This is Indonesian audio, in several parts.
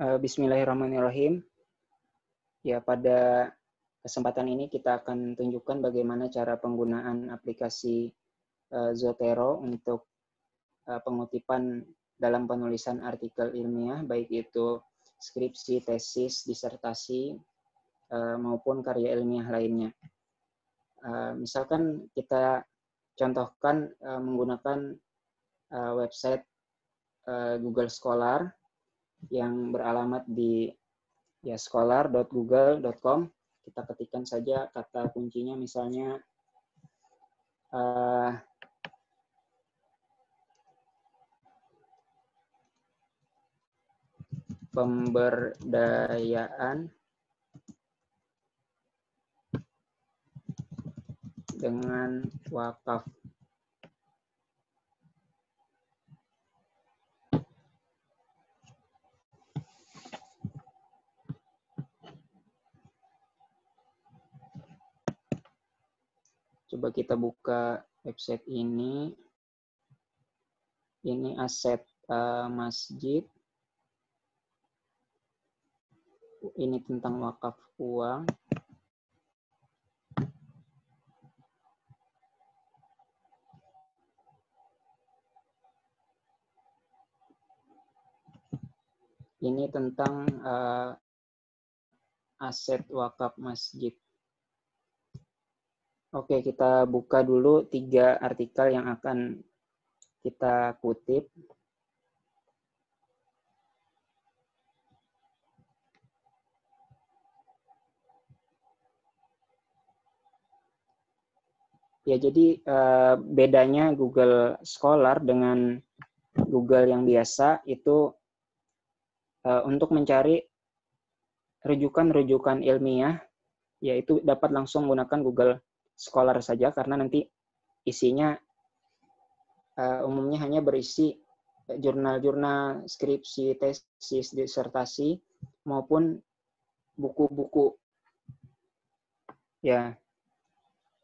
Bismillahirrahmanirrahim. Ya, pada kesempatan ini kita akan tunjukkan bagaimana cara penggunaan aplikasi Zotero untuk pengutipan dalam penulisan artikel ilmiah, baik itu skripsi, tesis, disertasi, maupun karya ilmiah lainnya. Misalkan kita contohkan menggunakan website Google Scholar yang beralamat di scholar.google.com. Kita ketikkan saja kata kuncinya, misalnya pemberdayaan dengan wakaf. Coba kita buka website ini. Ini aset masjid. Ini tentang wakaf uang. Ini tentang aset wakaf masjid. Oke, kita buka dulu 3 artikel yang akan kita kutip. Ya, jadi bedanya Google Scholar dengan Google yang biasa itu untuk mencari rujukan-rujukan ilmiah, yaitu dapat langsung menggunakan Google Scholar saja, karena nanti isinya umumnya hanya berisi jurnal-jurnal, skripsi, tesis, disertasi, maupun buku-buku. Ya,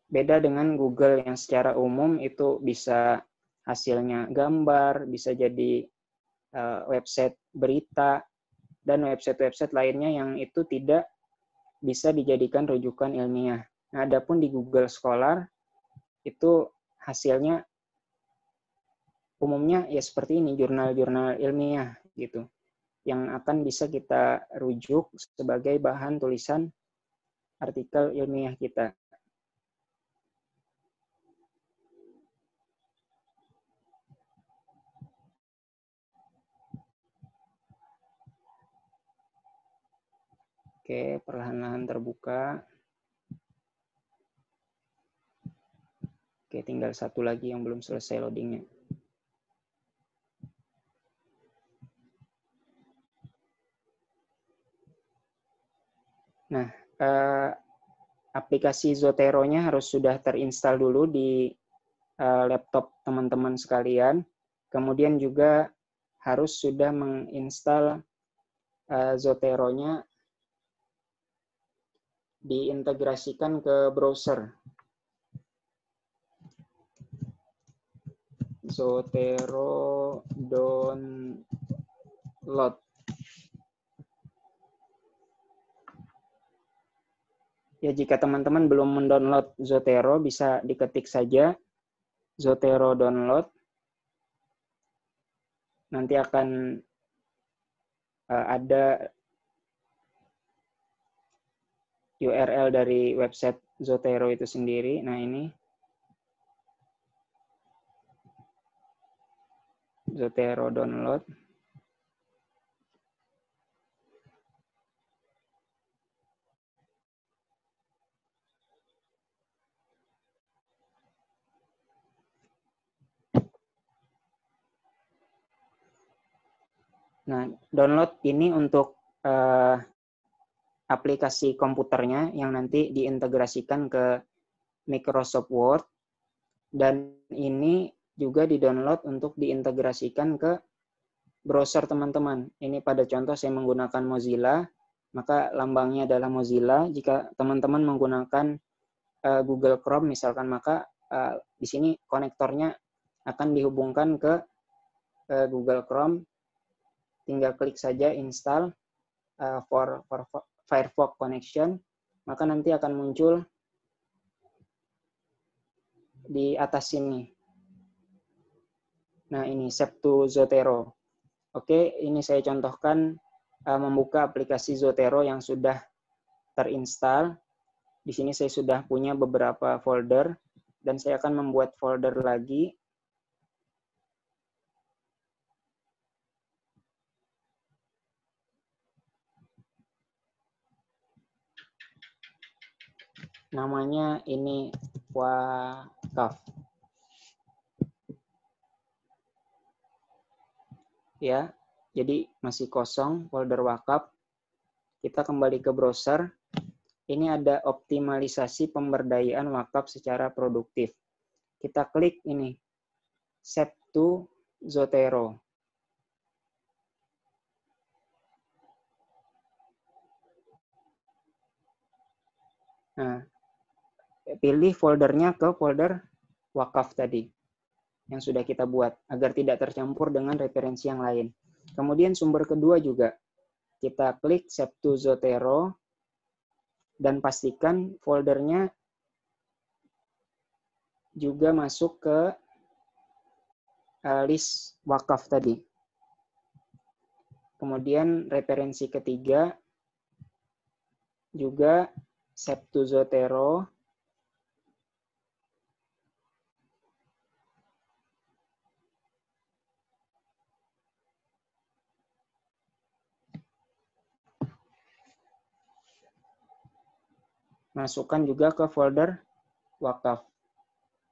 beda dengan Google yang secara umum itu bisa hasilnya gambar, bisa jadi website berita, dan website-website lainnya yang itu tidak bisa dijadikan rujukan ilmiah. Nah, adapun di Google Scholar itu hasilnya umumnya ya seperti ini, jurnal-jurnal ilmiah gitu, yang akan bisa kita rujuk sebagai bahan tulisan artikel ilmiah kita. Oke, perlahan-lahan terbuka. Oke, tinggal satu lagi yang belum selesai loadingnya. Nah, aplikasi Zotero-nya harus sudah terinstall dulu di laptop teman-teman sekalian. Kemudian juga harus sudah menginstal Zotero-nya, diintegrasikan ke browser. Zotero download. Ya, jika teman-teman belum mendownload Zotero, bisa diketik saja Zotero download. Nanti akan ada URL dari website Zotero itu sendiri. Nah, ini Zotero download. Nah, download ini untuk aplikasi komputernya yang nanti diintegrasikan ke Microsoft Word, dan ini juga di-download untuk diintegrasikan ke browser teman-teman. Ini pada contoh saya menggunakan Mozilla, maka lambangnya adalah Mozilla. Jika teman-teman menggunakan Google Chrome misalkan, maka di sini konektornya akan dihubungkan ke Google Chrome. Tinggal klik saja install. for Firefox connection, maka nanti akan muncul di atas sini. Nah, ini Save to Zotero. Oke, ini saya contohkan membuka aplikasi Zotero yang sudah terinstall. Di sini saya sudah punya beberapa folder, dan saya akan membuat folder lagi. Namanya ini Wakaf. Ya, jadi masih kosong folder Wakaf. Kita kembali ke browser. Ini ada optimalisasi pemberdayaan wakaf secara produktif. Kita klik ini, Save to Zotero. Nah, pilih foldernya ke folder wakaf tadi yang sudah kita buat agar tidak tercampur dengan referensi yang lain. Kemudian sumber kedua juga kita klik Save to Zotero dan pastikan foldernya juga masuk ke list wakaf tadi. Kemudian referensi ketiga juga Save to Zotero. Masukkan juga ke folder wakaf.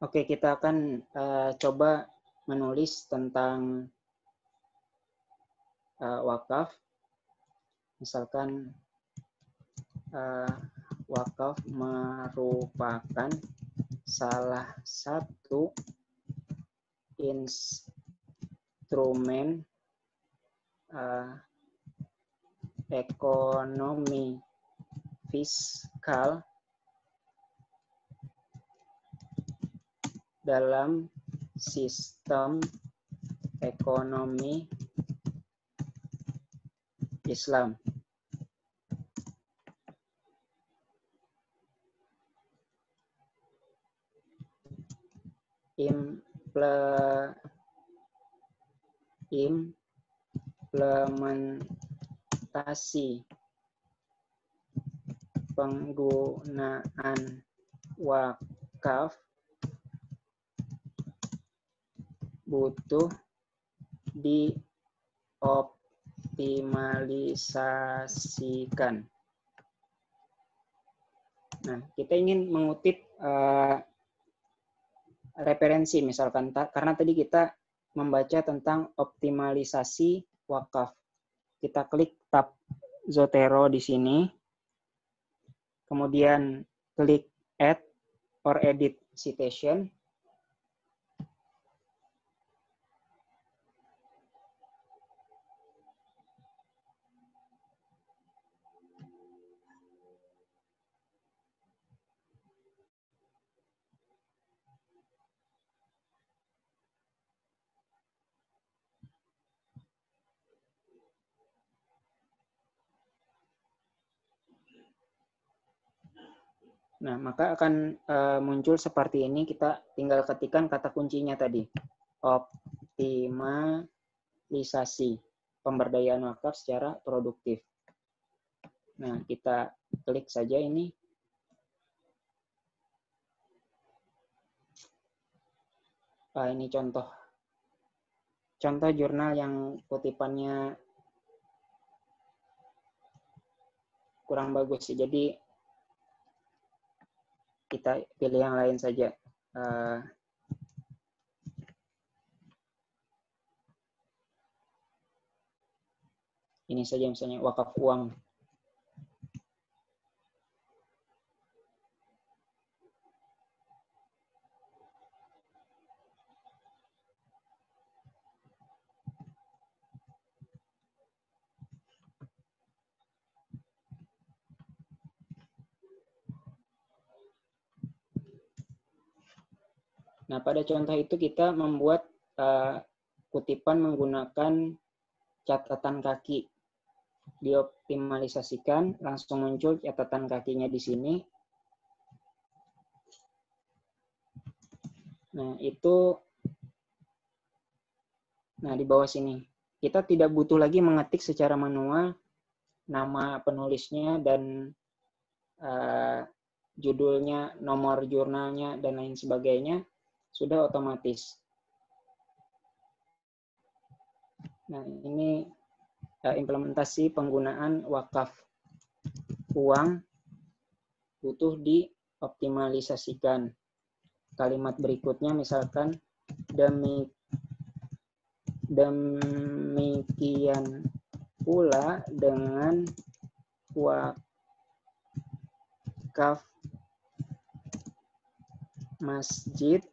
Oke, kita akan coba menulis tentang wakaf. Misalkan wakaf merupakan salah satu instrumen ekonomi fiskal dalam sistem ekonomi Islam. Implementasi penggunaan wakaf butuh dioptimalisasikan. Nah, kita ingin mengutip referensi misalkan, karena tadi kita membaca tentang optimalisasi wakaf. Kita klik tab Zotero di sini, kemudian klik Add or Edit Citation. Nah, maka akan muncul seperti ini. Kita tinggal ketikkan kata kuncinya tadi. Optimalisasi pemberdayaan wakaf secara produktif. Nah, kita klik saja ini. Ini contoh jurnal yang kutipannya kurang bagus. Jadi kita pilih yang lain saja. Ini saja misalnya wakaf uang. Nah, pada contoh itu kita membuat kutipan menggunakan catatan kaki. dioptimalisasikan, langsung muncul catatan kakinya di sini. Nah, itu di bawah sini. Kita tidak butuh lagi mengetik secara manual nama penulisnya dan judulnya, nomor jurnalnya, dan lain sebagainya, sudah otomatis. Nah, ini implementasi penggunaan wakaf uang butuh dioptimalisasikan. Kalimat berikutnya misalkan demikian pula dengan wakaf masjid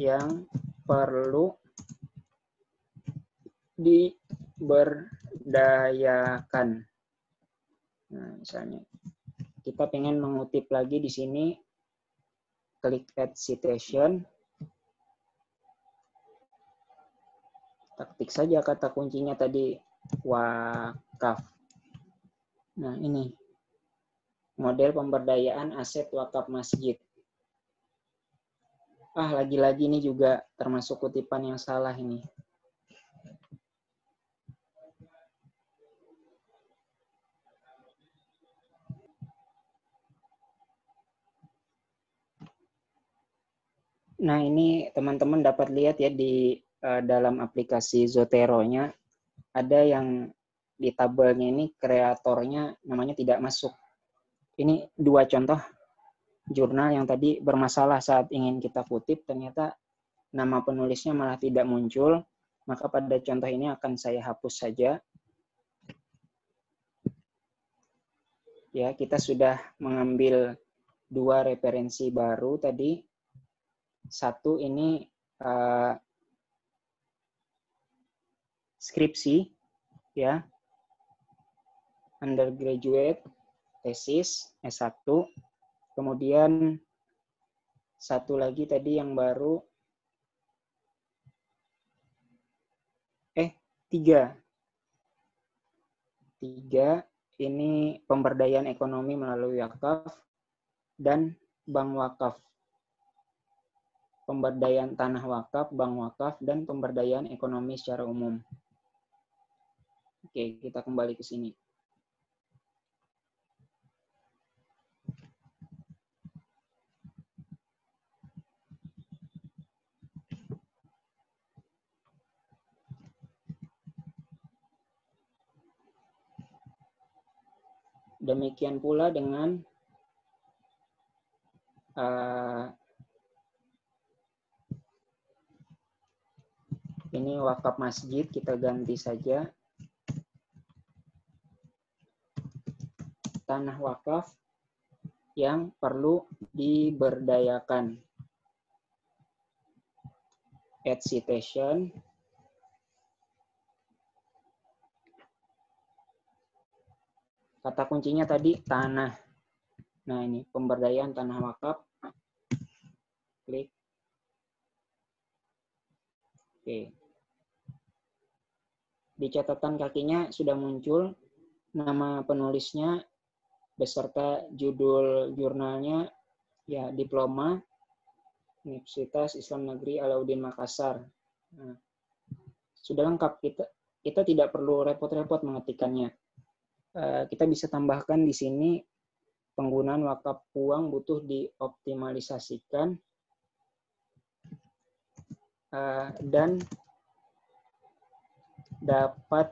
yang perlu diberdayakan. Nah, misalnya kita pengen mengutip lagi di sini, klik add citation, ketik saja kata kuncinya tadi wakaf. Nah, ini model pemberdayaan aset wakaf masjid. Lagi-lagi ini juga termasuk kutipan yang salah ini. Nah, ini teman-teman dapat lihat ya di dalam aplikasi Zotero-nya, ada yang di tabelnya ini kreatornya namanya tidak masuk. Ini 2 contoh jurnal yang tadi bermasalah saat ingin kita kutip, ternyata nama penulisnya malah tidak muncul. Maka pada contoh ini akan saya hapus saja. Ya, kita sudah mengambil 2 referensi baru tadi. Satu ini skripsi, ya, undergraduate tesis S1. Kemudian satu lagi tadi yang baru, 3 ini pemberdayaan ekonomi melalui wakaf dan bank wakaf. Pemberdayaan tanah wakaf, bank wakaf, dan pemberdayaan ekonomi secara umum. Oke, kita kembali ke sini. Demikian pula dengan ini wakaf masjid, kita ganti saja. Tanah wakaf yang perlu diberdayakan. Add citation. Kata kuncinya tadi tanah. Nah, ini pemberdayaan tanah wakaf. Klik. Oke. Di catatan kakinya sudah muncul nama penulisnya beserta judul jurnalnya, ya, diploma Universitas Islam Negeri Alauddin Makassar. Nah, sudah lengkap, kita tidak perlu repot-repot mengetikkannya. Kita bisa tambahkan di sini penggunaan wakaf uang butuh dioptimalisasikan dan dapat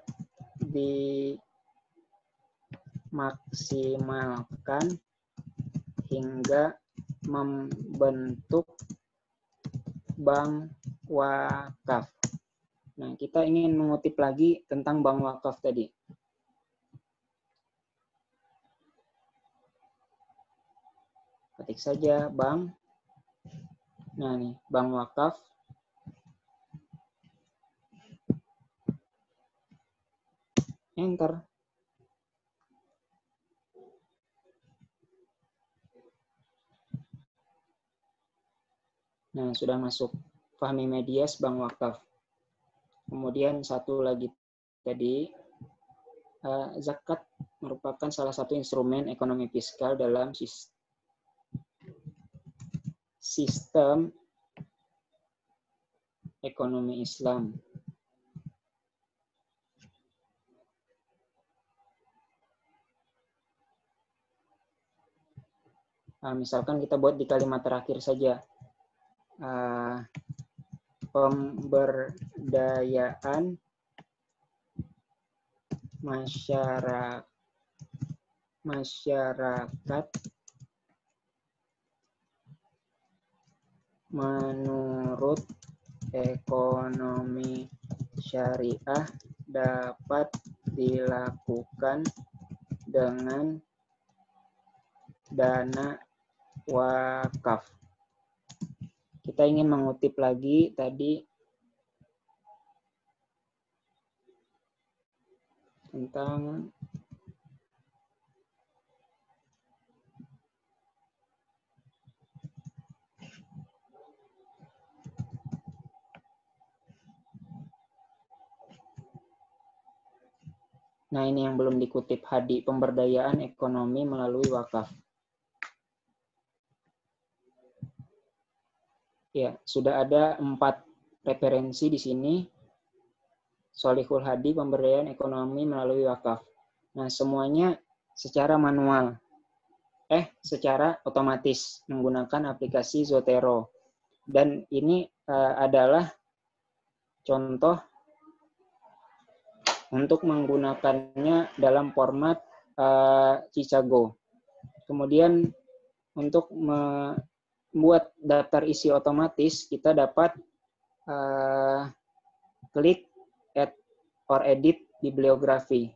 dimaksimalkan hingga membentuk bank wakaf. Nah, kita ingin mengutip lagi tentang bank wakaf tadi. Ketik saja bank. Nah, nih, bank wakaf. Enter. Nah, sudah masuk. Fahmi Medias bank wakaf. Kemudian satu lagi tadi, zakat merupakan salah satu instrumen ekonomi fiskal dalam sistem ekonomi Islam. Misalkan kita buat di kalimat terakhir saja. Pemberdayaan masyarakat menurut ekonomi syariah dapat dilakukan dengan dana wakaf. Kita ingin mengutip lagi tadi tentang ini yang belum dikutip, Hadi, pemberdayaan ekonomi melalui wakaf. Ya, sudah ada 4 referensi di sini. Sholihul Hadi, pemberdayaan ekonomi melalui wakaf. Nah, semuanya secara manual. Secara otomatis menggunakan aplikasi Zotero. Dan ini adalah contoh untuk menggunakannya dalam format Chicago. Kemudian untuk membuat daftar isi otomatis, kita dapat klik add or edit bibliografi.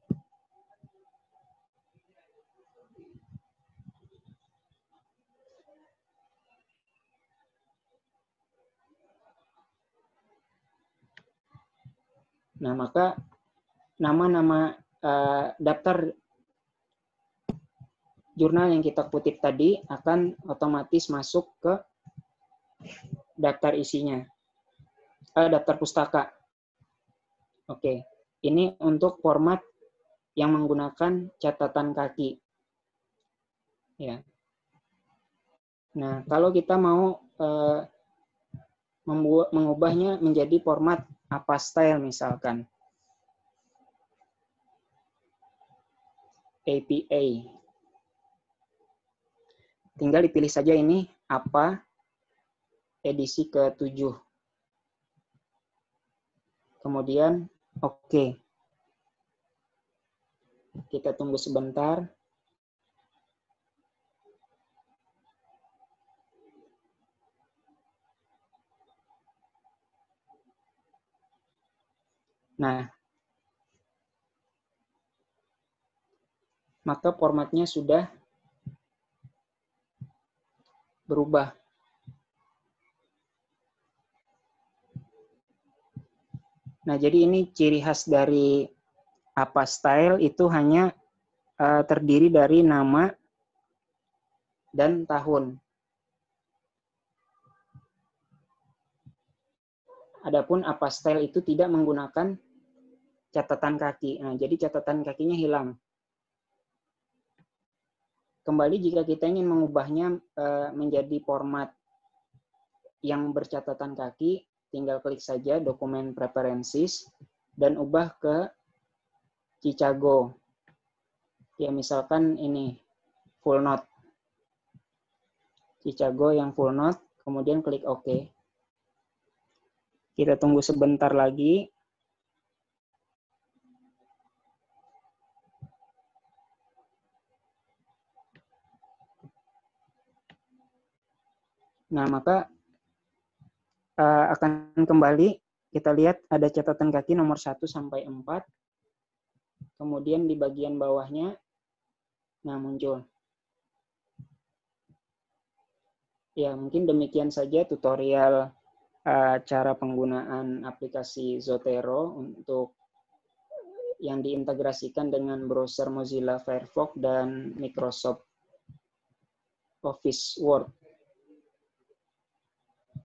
Nah, maka nama-nama daftar jurnal yang kita kutip tadi akan otomatis masuk ke daftar isinya, daftar pustaka. Oke, ini untuk format yang menggunakan catatan kaki. Ya. Nah, kalau kita mau mengubahnya menjadi format apa style misalkan, APA. Tinggal dipilih saja ini apa edisi ke-7. Kemudian oke. Kita tunggu sebentar. Nah, maka formatnya sudah berubah. Nah, jadi ini ciri khas dari apa style itu hanya terdiri dari nama dan tahun. Adapun apa style itu tidak menggunakan catatan kaki. Nah, jadi catatan kakinya hilang. Kembali jika kita ingin mengubahnya menjadi format yang bercatatan kaki, tinggal klik saja dokumen preferences dan ubah ke Chicago. Ya, misalkan ini full note. Chicago yang full note, kemudian klik OK. Kita tunggu sebentar lagi. Nah, maka akan kembali, kita lihat ada catatan kaki nomor 1 sampai 4. Kemudian di bagian bawahnya, nah muncul. Ya, mungkin demikian saja tutorial cara penggunaan aplikasi Zotero untuk yang diintegrasikan dengan browser Mozilla Firefox dan Microsoft Office Word.